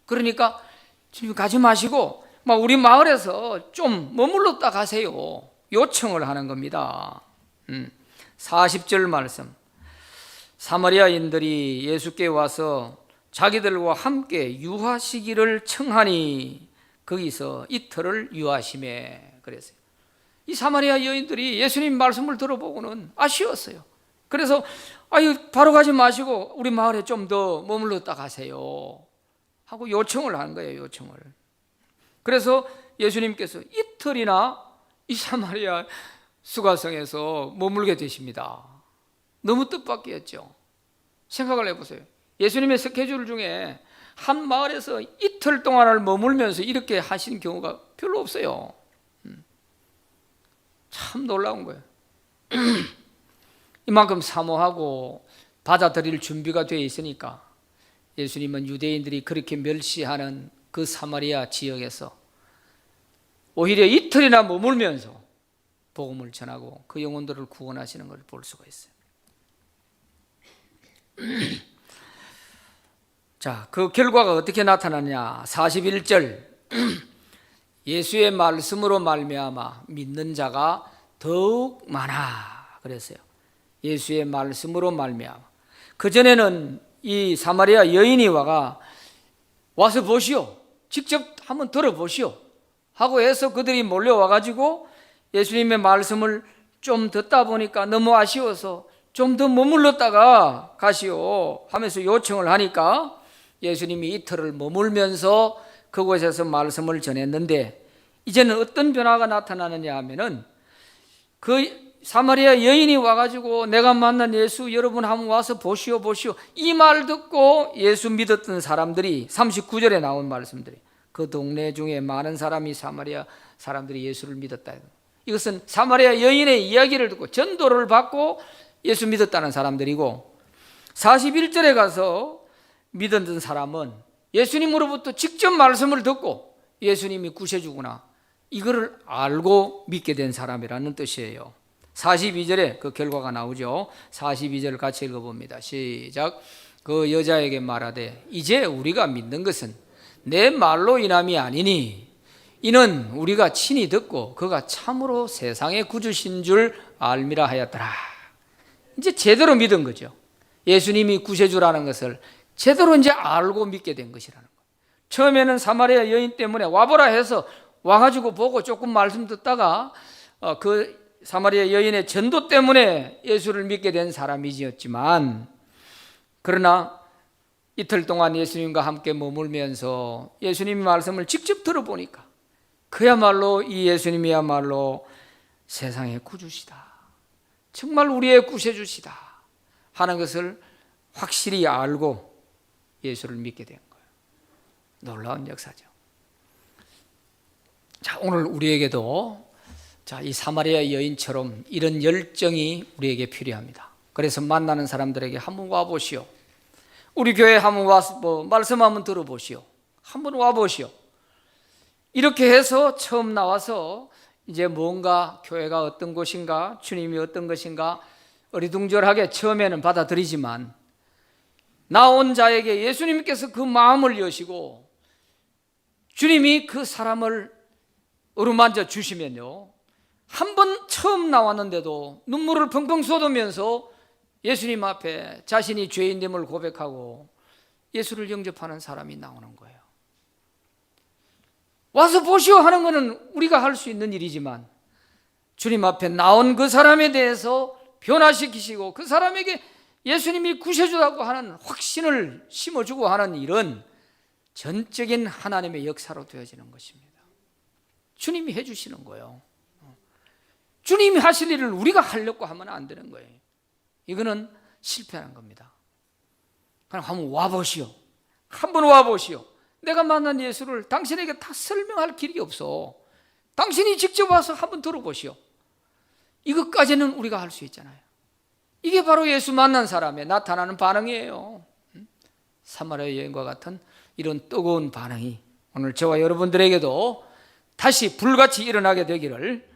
그러니까 주님 가지 마시고 우리 마을에서 좀 머물렀다 가세요. 요청을 하는 겁니다. 40절 말씀. 사마리아인들이 예수께 와서 자기들과 함께 유하시기를 청하니 거기서 이틀을 유하심에 그랬어요. 이 사마리아 여인들이 예수님 말씀을 들어보고는 아쉬웠어요. 그래서 바로 가지 마시고 우리 마을에 좀 더 머물렀다 가세요 하고 요청을 하는 거예요. 요청을. 그래서 예수님께서 이틀이나 이 사마리아 수가성에서 머물게 되십니다. 너무 뜻밖이었죠. 생각을 해보세요. 예수님의 스케줄 중에 한 마을에서 이틀 동안을 머물면서 이렇게 하신 경우가 별로 없어요. 참 놀라운 거예요. 이만큼 사모하고 받아들일 준비가 되어 있으니까 예수님은 유대인들이 그렇게 멸시하는 그 사마리아 지역에서 오히려 이틀이나 머물면서 복음을 전하고 그 영혼들을 구원하시는 걸 볼 수가 있어요. 자, 그 결과가 어떻게 나타나냐? 41절. 예수의 말씀으로 말미암아 믿는 자가 더욱 많아 그랬어요. 예수의 말씀으로 말미암아. 그전에는 이 사마리아 여인이 와서 보시오. 직접 한번 들어보시오 하고 해서 그들이 몰려와 가지고 예수님의 말씀을 좀 듣다 보니까 너무 아쉬워서 좀 더 머물렀다가 가시오 하면서 요청을 하니까 예수님이 이틀을 머물면서 그곳에서 말씀을 전했는데 이제는 어떤 변화가 나타나느냐 하면은 그 사마리아 여인이 와가지고 내가 만난 예수 여러분 한번 와서 보시오 이 말 듣고 예수 믿었던 사람들이 39절에 나온 말씀들이 그 동네 중에 많은 사람이 사마리아 사람들이 예수를 믿었다. 이것은 사마리아 여인의 이야기를 듣고 전도를 받고 예수 믿었다는 사람들이고 41절에 가서 믿었던 사람은 예수님으로부터 직접 말씀을 듣고 예수님이 구세주구나 이거를 알고 믿게 된 사람이라는 뜻이에요. 42절에 그 결과가 나오죠. 42절 같이 읽어봅니다. 시작. 그 여자에게 말하되 이제 우리가 믿는 것은 내 말로 인함이 아니니 이는 우리가 친히 듣고 그가 참으로 세상의 구주신 줄 알미라 하였더라. 이제 제대로 믿은 거죠. 예수님이 구세주라는 것을 제대로 이제 알고 믿게 된 것이라는 거예요. 처음에는 사마리아 여인 때문에 와보라 해서 와가지고 보고 조금 말씀 듣다가 그 사마리아 여인의 전도 때문에 예수를 믿게 된 사람이었지만 그러나 이틀 동안 예수님과 함께 머물면서 예수님의 말씀을 직접 들어보니까 그야말로 이 예수님이야말로 세상의 구주시다, 정말 우리의 구세주시다 하는 것을 확실히 알고 예수를 믿게 된 거예요. 놀라운 역사죠. 자, 오늘 우리에게도 이 사마리아 여인처럼 이런 열정이 우리에게 필요합니다. 그래서 만나는 사람들에게 한번 와보시오. 우리 교회 한번 와서 말씀 한번 들어보시오. 한번 와보시오. 이렇게 해서 처음 나와서 이제 뭔가 교회가 어떤 곳인가, 주님이 어떤 것인가 어리둥절하게 처음에는 받아들이지만, 나온 자에게 예수님께서 그 마음을 여시고 주님이 그 사람을 어루만져 주시면요, 한 번 처음 나왔는데도 눈물을 펑펑 쏟으면서 예수님 앞에 자신이 죄인됨을 고백하고 예수를 영접하는 사람이 나오는 거예요. 와서 보시오 하는 것은 우리가 할 수 있는 일이지만, 주님 앞에 나온 그 사람에 대해서 변화시키시고 그 사람에게 예수님이 구세주라고 하는 확신을 심어주고 하는 일은 전적인 하나님의 역사로 되어지는 것입니다. 주님이 해주시는 거예요. 주님이 하실 일을 우리가 하려고 하면 안 되는 거예요. 이거는 실패하는 겁니다. 그럼 한번 와보시오. 한번 와보시오. 내가 만난 예수를 당신에게 다 설명할 길이 없어. 당신이 직접 와서 한번 들어보시오. 이것까지는 우리가 할 수 있잖아요. 이게 바로 예수 만난 사람의 나타나는 반응이에요. 사마리아 여인과 같은 이런 뜨거운 반응이 오늘 저와 여러분들에게도 다시 불같이 일어나게 되기를